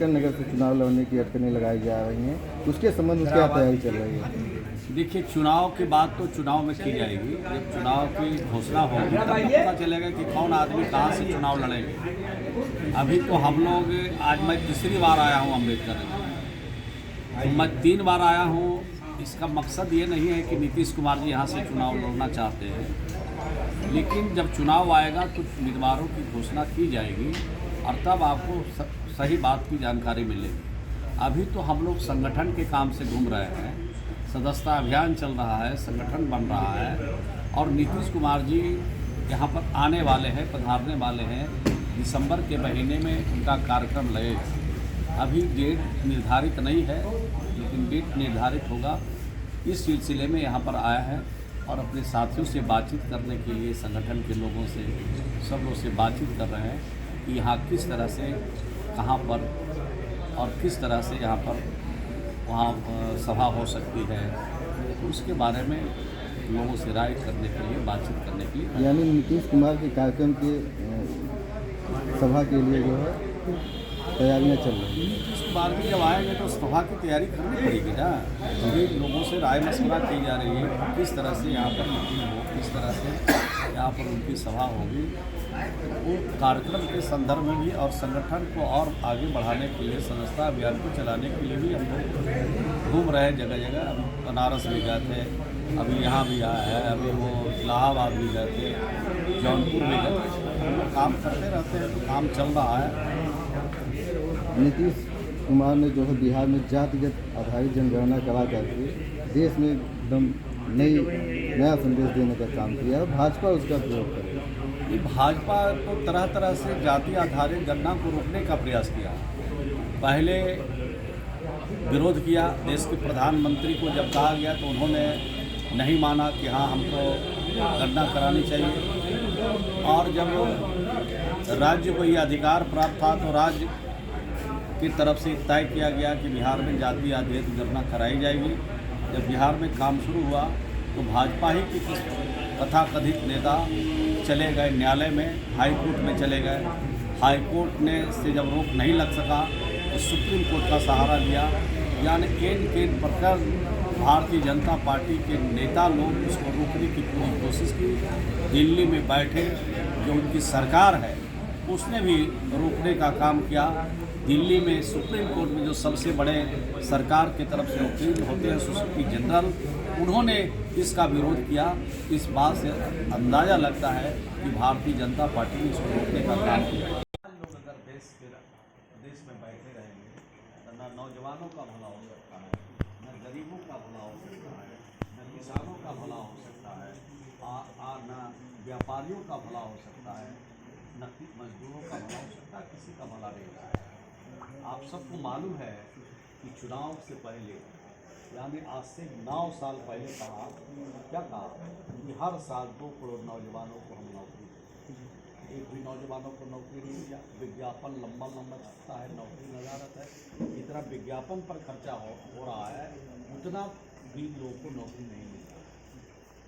नगर से चुनाव लड़ने की अटकलें लगाई जा रही हैं, उसके संबंध में क्या तैयारी चल रही है? देखिए, चुनाव की बात तो चुनाव में की जाएगी। जब चुनाव की घोषणा होगी तब पता चलेगा कि कौन आदमी कहाँ से चुनाव लड़ेंगे। अभी तो हम लोग, आज मैं तीसरी बार आया हूँ अम्बेडकर नगर। तो मैं 3 बार आया हूँ। इसका मकसद ये नहीं है कि नीतीश कुमार जी यहाँ से चुनाव लड़ना चाहते हैं, लेकिन जब चुनाव आएगा तो उम्मीदवारों की घोषणा की जाएगी और तब आपको सही बात की जानकारी मिलेगी। अभी तो हम लोग संगठन के काम से घूम रहे हैं, सदस्यता अभियान चल रहा है, संगठन बन रहा है और नीतीश कुमार जी यहाँ पर आने वाले हैं, पधारने वाले हैं। दिसंबर के महीने में उनका कार्यक्रम लगेगा। अभी डेट निर्धारित नहीं है, लेकिन डेट निर्धारित होगा। इस सिलसिले में यहाँ पर आया है और अपने साथियों से बातचीत करने के लिए, संगठन के लोगों से, सब लोग से बातचीत कर रहे हैं कि यहाँ किस तरह से, कहाँ पर और किस तरह से यहाँ पर वहाँ सभा हो सकती है। तो उसके बारे में लोगों से राय करने के लिए, बातचीत करने के लिए। यानी नीतीश कुमार के कार्यक्रम के सभा के लिए जो है तैयारियां चल रही हैं। नीतीश कुमार भी जब आएंगे तो सभा की तैयारी करनी पड़ेगी ना। सभी लोगों से राय मशवरा की जा रही है कि किस तरह से यहाँ पर मीटिंग हो, किस तरह से यहाँ पर उनकी सभा होगी। वो कार्यक्रम के संदर्भ में भी और संगठन को और आगे बढ़ाने के लिए, सदस्यता अभियान को चलाने के लिए भी हम लोग घूम रहे हैं जगह जगह। अभी बनारस भी गए थे, अभी यहाँ भी आया है, अभी वो इलाहाबाद भी गए थे, जौनपुर भी गए थे। हम लोग काम करते रहते हैं, तो काम चल रहा है। नीतीश कुमार ने जो है बिहार में जातिगत आधारित जनगणना करा करके देश में एकदम नया संदेश देने का काम किया है। भाजपा उसका प्रयोग करेगी। ये भाजपा तो तरह तरह से जाति आधारित गणना को रोकने का प्रयास किया। पहले विरोध किया, देश के प्रधानमंत्री को जब कहा गया तो उन्होंने नहीं माना कि हाँ, हमको गणना करानी चाहिए। और जब राज्य को ये अधिकार प्राप्त था तो राज्य की तरफ से तय किया गया कि बिहार में जाति आधारित गणना कराई जाएगी। जब बिहार में काम शुरू हुआ तो भाजपा ही के कुछ तथाकथित नेता चले गए न्यायालय में, हाई कोर्ट में चले गए। हाई कोर्ट ने से जब रोक नहीं लग सका तो सुप्रीम कोर्ट का सहारा लिया। यानी केन प्रकार भारतीय जनता पार्टी के नेता लोग उसको रोकने की पूरी कोशिश की। दिल्ली में बैठे जो उनकी सरकार है उसने भी रोकने का काम किया। दिल्ली में सुप्रीम कोर्ट में जो सबसे बड़े सरकार की तरफ से वकील होते हैं, सोलिसिटर जनरल, उन्होंने इसका विरोध किया। इस बात से अंदाज़ा लगता है कि भारतीय जनता पार्टी ने इसको रोकने का काम किया। लोग अगर देश में बैठे रहेंगे तो न नौजवानों का भला हो सकता है, न गरीबों का भला हो सकता है, न किसानों का भला हो सकता है, न व्यापारियों का भला हो सकता है, न मजदूरों का भला हो सकता है, किसी का भला नहीं हो सकता। आप सबको मालूम है कि चुनाव से पहले, यानी आज से 9 साल पहले क्या कहा कि हर साल 2 करोड़ नौजवानों को हम नौकरी दें। एक भी नौजवानों को नौकरी नहीं दिया। विज्ञापन लंबा चलता है, नौकरी नजारत है। जितना विज्ञापन पर खर्चा हो रहा है उतना भी लोगों को नौकरी नहीं मिलता।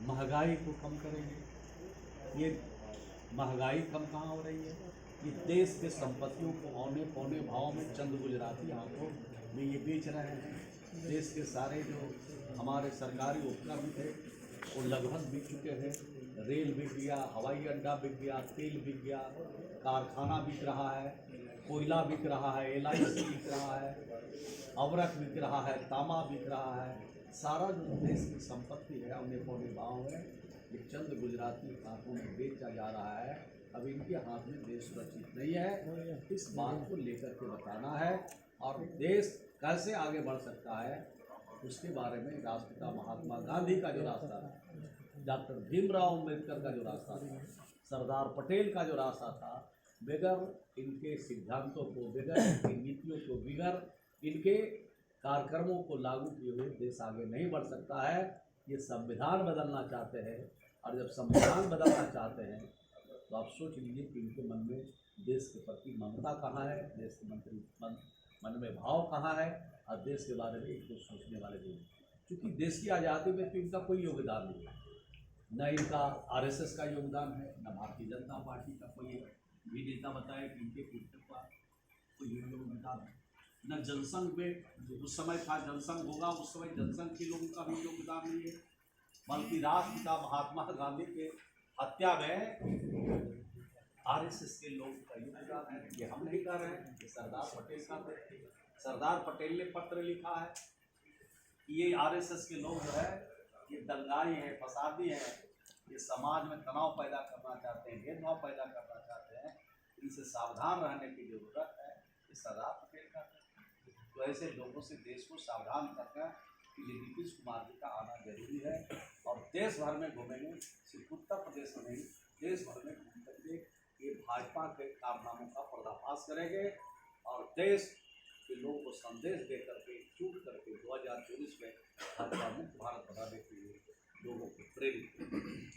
महंगाई को कम करेंगे। ये महंगाई कम कहाँ हो रही है? ये देश के संपत्तियों को औने पौने भाव में चंद गुजराती हाथों में ये बेच रहे हैं। देश के सारे जो हमारे सरकारी उपक्रम थे वो लगभग बिक चुके हैं। रेल बिक गया, हवाई अड्डा बिक गया, तेल बिक गया, कारखाना बिक रहा है, कोयला बिक रहा है, LIC बिक रहा है, अवरक बिक रहा है, तांबा बिक रहा है। सारा जो देश की संपत्ति है औने पौने भाव में ये चंद गुजराती हाथों में बेचा जा रहा है। अब इनके हाथ में देश सुरक्षित नहीं है। इस बात को लेकर के बताना है और देश कैसे आगे बढ़ सकता है उसके बारे में राष्ट्रपिता महात्मा गांधी का जो रास्ता था, डॉक्टर भीमराव अम्बेडकर का जो रास्ता था, सरदार पटेल का जो रास्ता था, बगैर इनके सिद्धांतों को, बगैर इनकी नीतियों को, बगैर इनके कार्यक्रमों को लागू किए हुए देश आगे नहीं बढ़ सकता है। ये संविधान बदलना चाहते हैं और जब संविधान बदलना चाहते हैं तो आप सोच लीजिए कि इनके मन में देश के प्रति ममता कहाँ है, देश के मन में भाव कहाँ है और देश के बारे में एक सोचने वाले लोग। क्योंकि देश की आज़ादी में तो इनका कोई योगदान नहीं है, न इनका RSS का योगदान है, न भारतीय जनता पार्टी का कोई भी नेता बताए कि इनके पीछे का कोई योगदान है। न जनसंघ में उस समय था, जनसंघ होगा उस समय जनसंघ के लोगों का भी योगदान नहीं है, बल्कि राष्ट्रपिता महात्मा गांधी के हत्या में आरएसएस के लोग का योगदान है। ये हम नहीं कर रहे हैं, ये सरदार पटेल का है। सरदार पटेल ने पत्र लिखा है कि ये आरएसएस के लोग जो है ये दंगाई हैं, फसादी हैं, ये समाज में तनाव पैदा करना चाहते हैं, भेदभाव पैदा करना चाहते हैं, इनसे सावधान रहने की जरूरत है। ये सरदार पटेल का है। तो ऐसे लोगों से देश को सावधान करना कि नीतीश कुमार जी का आना जरूरी है, और देश भर में घूमेंगे, सिर्फ उत्तर प्रदेश में नहीं देश भर में घूम करके ये भाजपा के कारनामों का पर्दाफाश करेंगे और देश के लोगों को संदेश दे करके चूक करके 2024 में भाजपा मुक्त भारत बनाने के लिए लोगों को प्रेरित करेंगे।